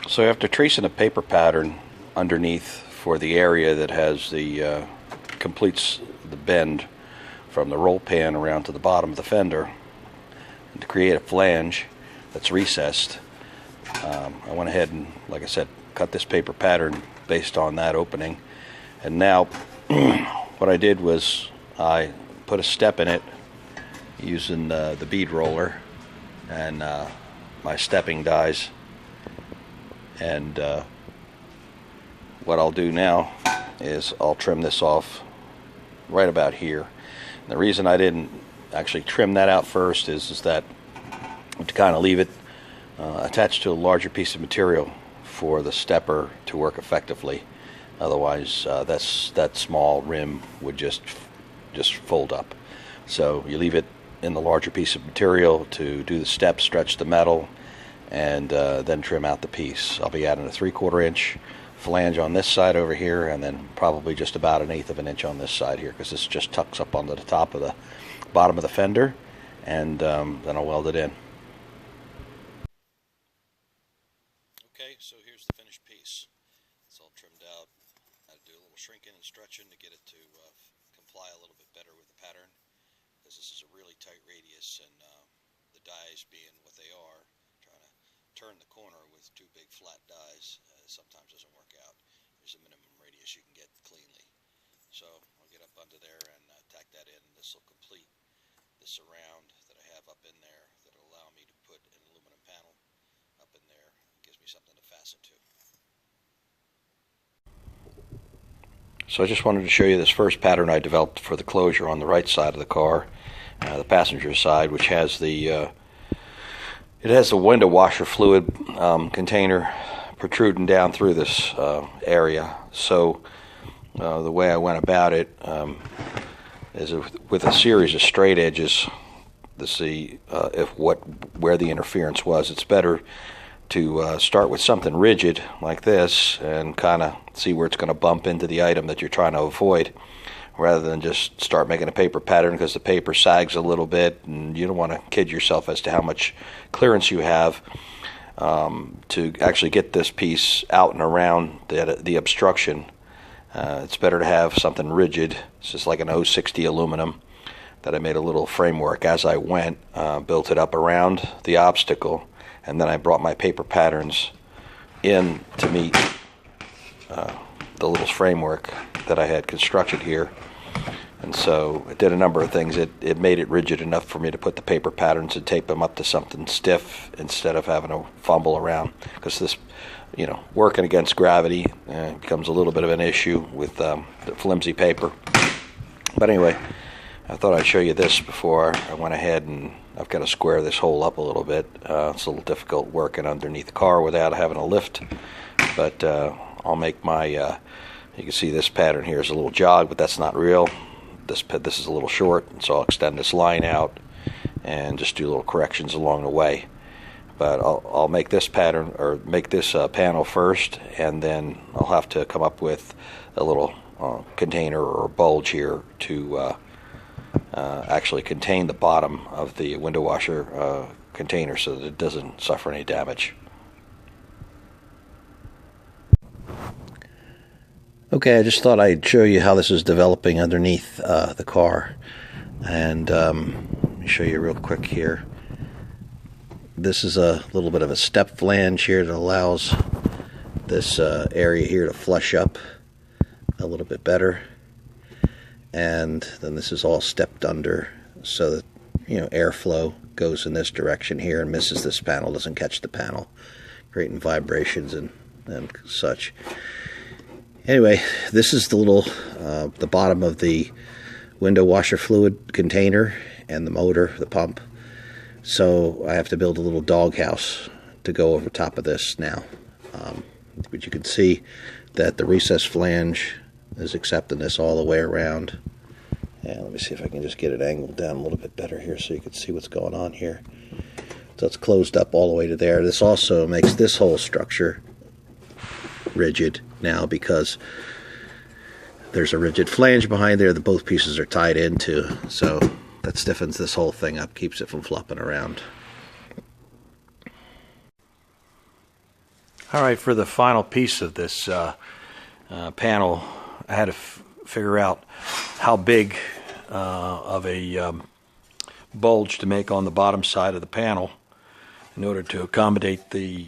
So after tracing a paper pattern underneath for the area that has the completes the bend from the roll pan around to the bottom of the fender, and to create a flange that's recessed, I went ahead and, like I said, cut this paper pattern based on that opening. And now what I did was I put a step in it using the bead roller and my stepping dies. And what I'll do now is I'll trim this off right about here. And the reason I didn't actually trim that out first is that to kind of leave it attached to a larger piece of material for the stepper to work effectively. Otherwise, that small rim would just fold up. So you leave it in the larger piece of material to do the step, stretch the metal, and then trim out the piece. I'll be adding a 3/4 inch flange on this side over here, and then probably just about 1/8 of an inch on this side here, because this just tucks up onto the top of the bottom of the fender, and then I'll weld it in. Okay, so here's the finished piece. It's all trimmed out. I had to do a little shrinking and stretching to get it to comply a little bit better with the pattern, because this is a really tight radius, and the dies being what they are, trying to turn the corner with two big flat dies sometimes doesn't work out. There's a minimum radius you can get cleanly. So I'll get up under there and tack that in. This will complete the surround that I have up in there that will allow me to put an aluminum panel up in there. It gives me something to fasten to. So I just wanted to show you this first pattern I developed for the closure on the right side of the car, the passenger side, which has the it has the window washer fluid container protruding down through this area. So the way I went about it is with a series of straight edges to see where the interference was. It's better to start with something rigid like this and kind of see where it's going to bump into the item that you're trying to avoid, rather than just start making a paper pattern, because the paper sags a little bit and you don't want to kid yourself as to how much clearance you have to actually get this piece out and around the obstruction. It's better to have something rigid. It's just like an 060 aluminum that I made a little framework as I went, built it up around the obstacle, and then I brought my paper patterns in to meet the little framework that I had constructed here. And so it did a number of things. It made it rigid enough for me to put the paper patterns and tape them up to something stiff instead of having to fumble around, because this, working against gravity becomes a little bit of an issue with the flimsy paper. But anyway, I thought I'd show you this before I went ahead, and I've got to square this hole up a little bit. It's a little difficult working underneath the car without having a lift, but I'll make my you can see this pattern here is a little jog, but that's not real. This is a little short, so I'll extend this line out and just do little corrections along the way. But I'll make this pattern, or make this panel first, and then I'll have to come up with a little container or bulge here to actually contain the bottom of the window washer container so that it doesn't suffer any damage. Okay, I just thought I'd show you how this is developing underneath the car, and let me show you real quick here. This is a little bit of a step flange here that allows this area here to flush up a little bit better, and then this is all stepped under so that airflow goes in this direction here and misses this panel, doesn't catch the panel, creating vibrations and such. Anyway, this is the little the bottom of the window washer fluid container and the motor, the pump. So I have to build a little doghouse to go over top of this now. But you can see that the recessed flange is accepting this all the way around. And let me see if I can just get it angled down a little bit better here so you can see what's going on here. So it's closed up all the way to there. This also makes this whole structure rigid now, because there's a rigid flange behind there that both pieces are tied into, so that stiffens this whole thing up, keeps it from flopping around. Alright, for the final piece of this panel, I had to figure out how big of a bulge to make on the bottom side of the panel in order to accommodate the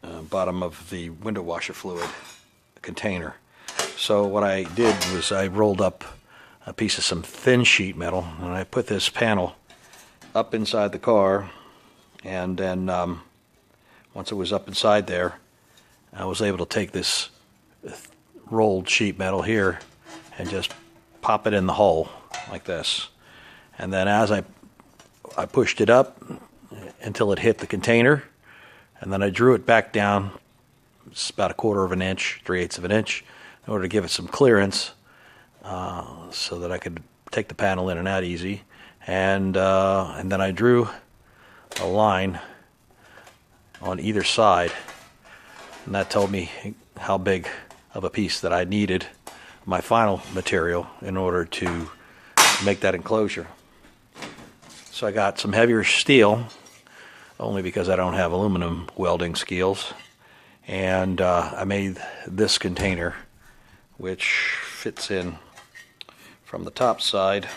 bottom of the window washer fluid container. So what I did was I rolled up a piece of some thin sheet metal and I put this panel up inside the car, and then once it was up inside there, I was able to take this rolled sheet metal here and just pop it in the hole like this. And then as I pushed it up until it hit the container, and then I drew it back down. It's about 1/4 of an inch, 3/8 of an inch, in order to give it some clearance, so that I could take the panel in and out easy. And then I drew a line on either side, and that told me how big of a piece that I needed, my final material, in order to make that enclosure. So I got some heavier steel, only because I don't have aluminum welding skills, and I made this container, which fits in from the top side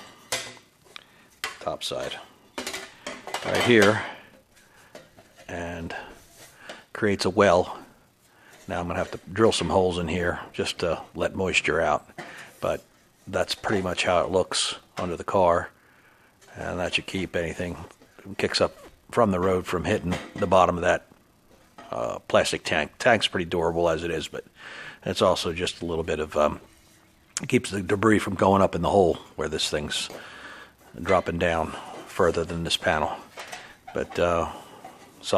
right here, and creates a well. Now I'm going to have to drill some holes in here just to let moisture out, but that's pretty much how it looks under the car, and that should keep anything kicks up from the road from hitting the bottom of that plastic tank. Tank's pretty durable as it is, but it's also just a little bit of keeps the debris from going up in the hole where this thing's dropping down further than this panel. But so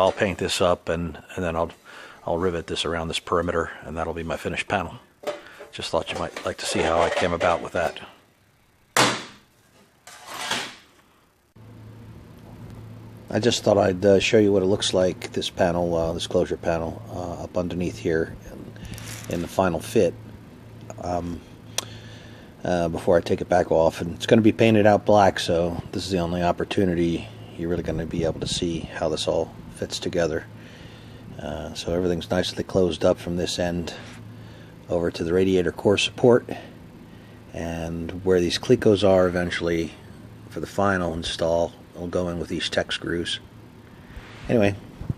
I'll paint this up, and then I'll rivet this around this perimeter, and that'll be my finished panel. Just thought you might like to see how I came about with that. I just thought I'd show you what it looks like, this panel, this closure panel, up underneath here in the final fit, before I take it back off. And it's going to be painted out black, so this is the only opportunity you're really going to be able to see how this all fits together. So everything's nicely closed up from this end over to the radiator core support, and where these clecos are eventually for the final install will go in with these tech screws. Anyway,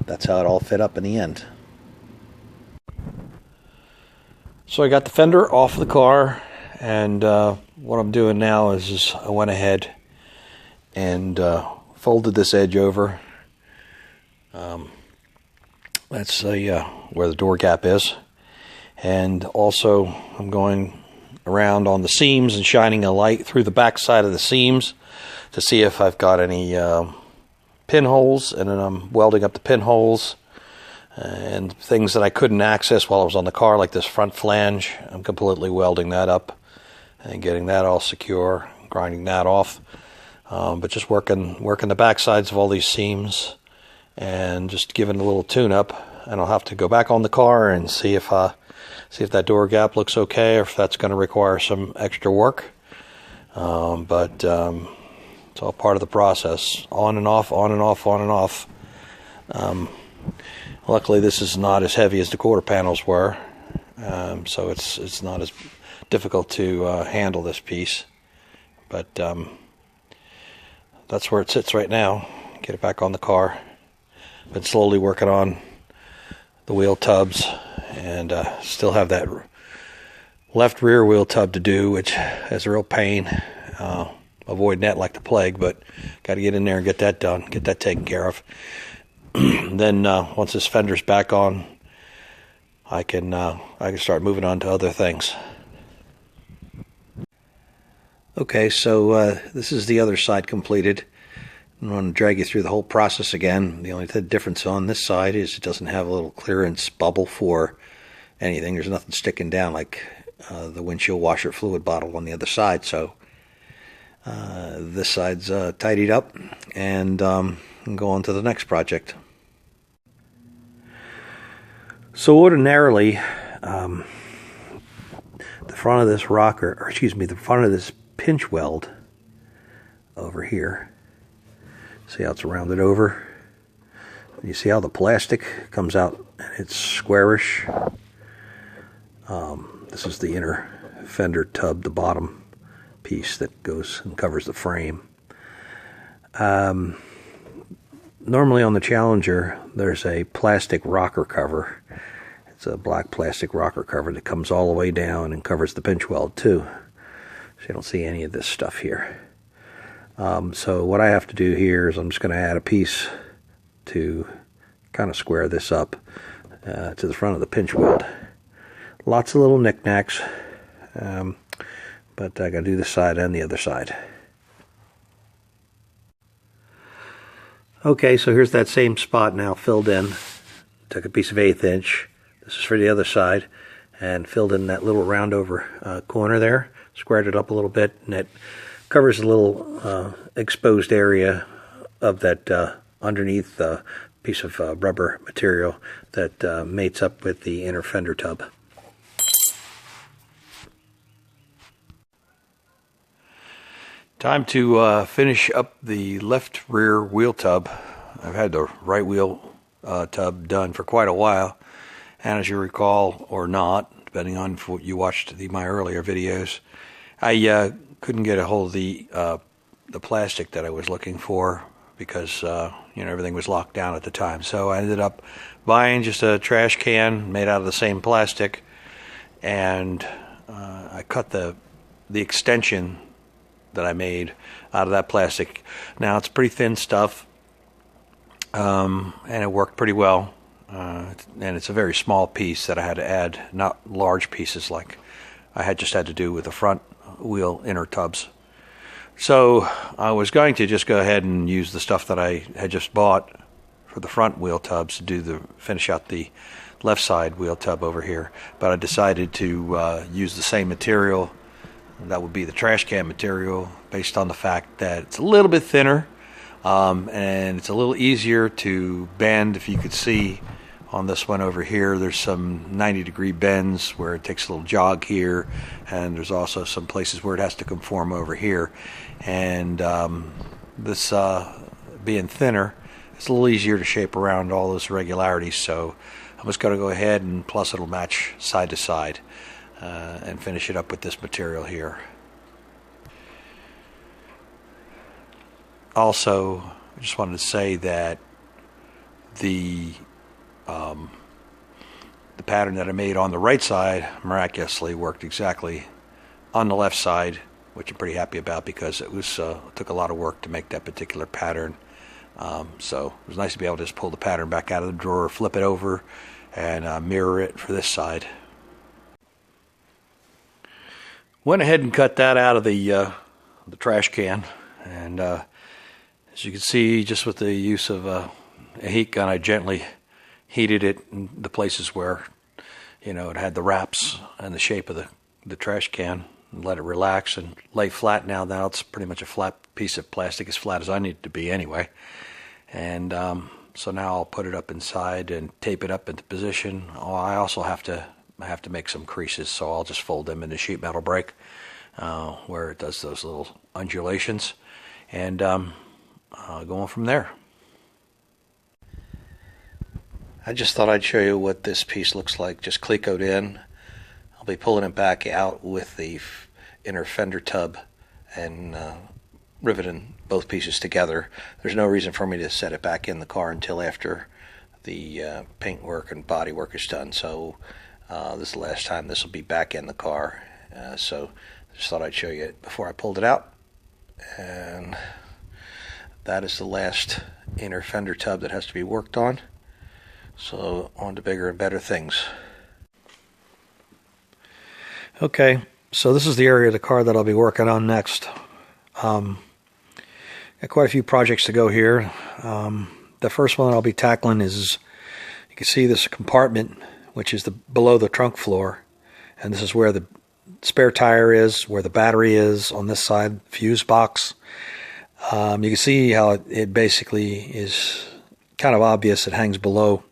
that's how it all fit up in the end. So I got the fender off the car, and what I'm doing now is I went ahead and folded this edge over. That's where the door gap is, and also I'm going around on the seams and shining a light through the back side of the seams to see if I've got any pinholes, and then I'm welding up the pinholes and things that I couldn't access while I was on the car, like this front flange. I'm completely welding that up and getting that all secure, grinding that off, but just working the back sides of all these seams and just giving a little tune up. And I'll have to go back on the car and see if that door gap looks okay, or if that's going to require some extra work. But it's all part of the process. On and off, on and off, on and off. Luckily, this is not as heavy as the quarter panels were, so it's not as difficult to handle this piece. But that's where it sits right now. Get it back on the car. Been slowly working on the wheel tubs, and still have that left rear wheel tub to do, which is a real pain. Avoiding that like the plague, but got to get in there and get that done, get that taken care of. Then once this fender's back on, I can start moving on to other things. Okay, so this is the other side completed. I'm going to drag you through the whole process again. The only difference on this side is it doesn't have a little clearance bubble for anything. There's nothing sticking down like the windshield washer fluid bottle on the other side. So this side's tidied up, and go on to the next project. So ordinarily, the front of this rocker, or excuse me, the front of this pinch weld over here, see how it's rounded over? You see how the plastic comes out and it's squarish. This is the inner fender tub, the bottom piece that goes and covers the frame. Normally on the Challenger, there's a plastic rocker cover. It's a black plastic rocker cover that comes all the way down and covers the pinch weld too. So you don't see any of this stuff here. So what I have to do here is I'm just going to add a piece to kind of square this up to the front of the pinch weld. Lots of little knickknacks, but I got to do this side and the other side. Okay, so here's that same spot now filled in. Took a piece of 1/8 inch. This is for the other side, and filled in that little round over corner there. Squared it up a little bit, and it covers a little exposed area of that underneath piece of rubber material that mates up with the inner fender tub. Time to finish up the left rear wheel tub. I've had the right wheel tub done for quite a while, and as you recall, or not, depending on what you watched my earlier videos, I couldn't get a hold of the plastic that I was looking for because everything was locked down at the time. So I ended up buying just a trash can made out of the same plastic, and I cut the extension that I made out of that plastic. Now it's pretty thin stuff, and it worked pretty well, and it's a very small piece that I had to add, not large pieces like I had to do with the front wheel inner tubs. So I was going to just go ahead and use the stuff that I had just bought for the front wheel tubs to finish out the left side wheel tub over here, but I decided to use the same material. That would be the trash can material, based on the fact that it's a little bit thinner, and it's a little easier to bend. If you could see on this one over here, there's some 90-degree bends where it takes a little jog here, and there's also some places where it has to conform over here. And this being thinner, it's a little easier to shape around all those irregularities. So I'm just going to go ahead, and plus it'll match side to side. And finish it up with this material here. Also, I just wanted to say that the pattern that I made on the right side miraculously worked exactly on the left side, which I'm pretty happy about because it took a lot of work to make that particular pattern. So it was nice to be able to just pull the pattern back out of the drawer, flip it over, and mirror it for this side. Went ahead and cut that out of the trash can, and as you can see, just with the use of a heat gun, I gently heated it in the places where it had the wraps and the shape of the trash can, and let it relax and lay flat. Now it's pretty much a flat piece of plastic, as flat as I need it to be anyway. And so now I'll put it up inside and tape it up into position. I also have to make some creases, so I'll just fold them into sheet metal brake where it does those little undulations, and go on from there. I just thought I'd show you what this piece looks like, just clecoed in. I'll be pulling it back out with the inner fender tub and riveting both pieces together. There's no reason for me to set it back in the car until after the paint work and body work is done. So this is the last time this will be back in the car. So just thought I'd show you it before I pulled it out. And that is the last inner fender tub that has to be worked on. So on to bigger and better things. Okay, so this is the area of the car that I'll be working on next. Got quite a few projects to go here. The first one I'll be tackling is, you can see this compartment, which is below the trunk floor, and this is where the spare tire is, where the battery is on this side, fuse box. You can see how it basically is kind of obvious. It hangs below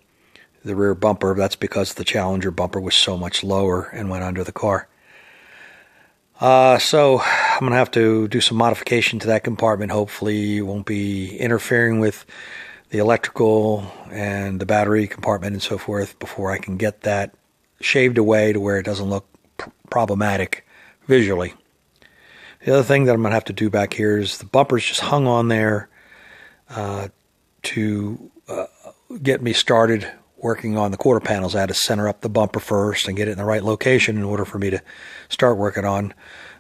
the rear bumper. That's because the Challenger bumper was so much lower and went under the car. So I'm going to have to do some modification to that compartment. Hopefully it won't be interfering with the electrical and the battery compartment and so forth before I can get that shaved away to where it doesn't look problematic visually. The other thing that I'm going to have to do back here is the bumper's just hung on there to get me started working on the quarter panels. I had to center up the bumper first and get it in the right location in order for me to start working on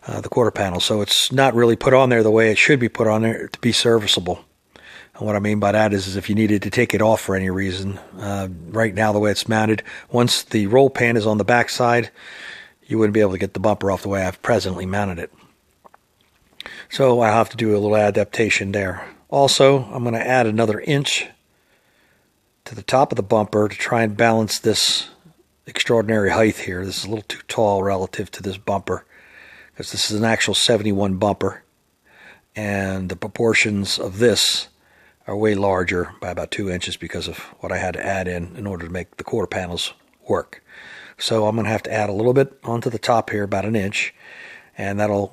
the quarter panels. So it's not really put on there the way it should be put on there to be serviceable. And what I mean by that is if you needed to take it off for any reason, right now the way it's mounted, once the roll pan is on the back side, you wouldn't be able to get the bumper off the way I've presently mounted it. So I'll have to do a little adaptation there. Also, I'm going to add another inch to the top of the bumper to try and balance this extraordinary height here. This is a little too tall relative to this bumper because this is an actual 71 bumper, and the proportions of this are way larger by about 2 inches because of what I had to add in order to make the quarter panels work. So I'm going to have to add a little bit onto the top here, about an inch, and that'll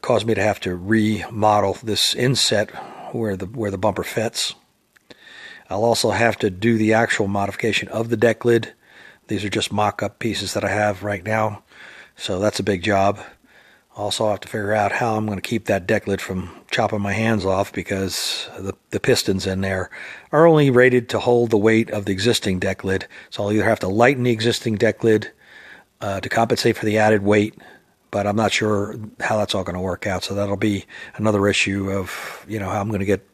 cause me to have to remodel this inset where the bumper fits. I'll also have to do the actual modification of the deck lid. These are just mock-up pieces that I have right now, so that's a big job. Also, I'll have to figure out how I'm going to keep that deck lid from chopping my hands off because the pistons in there are only rated to hold the weight of the existing deck lid. So I'll either have to lighten the existing deck lid to compensate for the added weight, but I'm not sure how that's all going to work out. So that'll be another issue of, how I'm going to get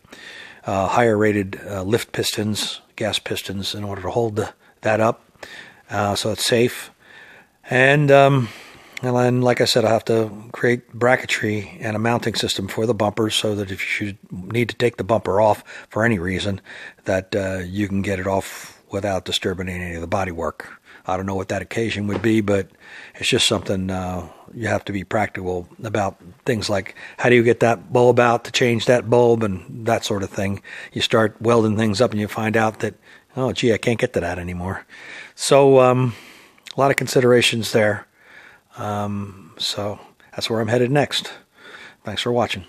higher rated lift pistons, gas pistons, in order to hold that up so it's safe. And then, like I said, I have to create bracketry and a mounting system for the bumpers so that if you should need to take the bumper off for any reason, that you can get it off without disturbing any of the bodywork. I don't know what that occasion would be, but it's just something you have to be practical about. Things like how do you get that bulb out to change that bulb and that sort of thing. You start welding things up and you find out that, oh, gee, I can't get to that anymore. So a lot of considerations there. So that's where I'm headed next. Thanks for watching.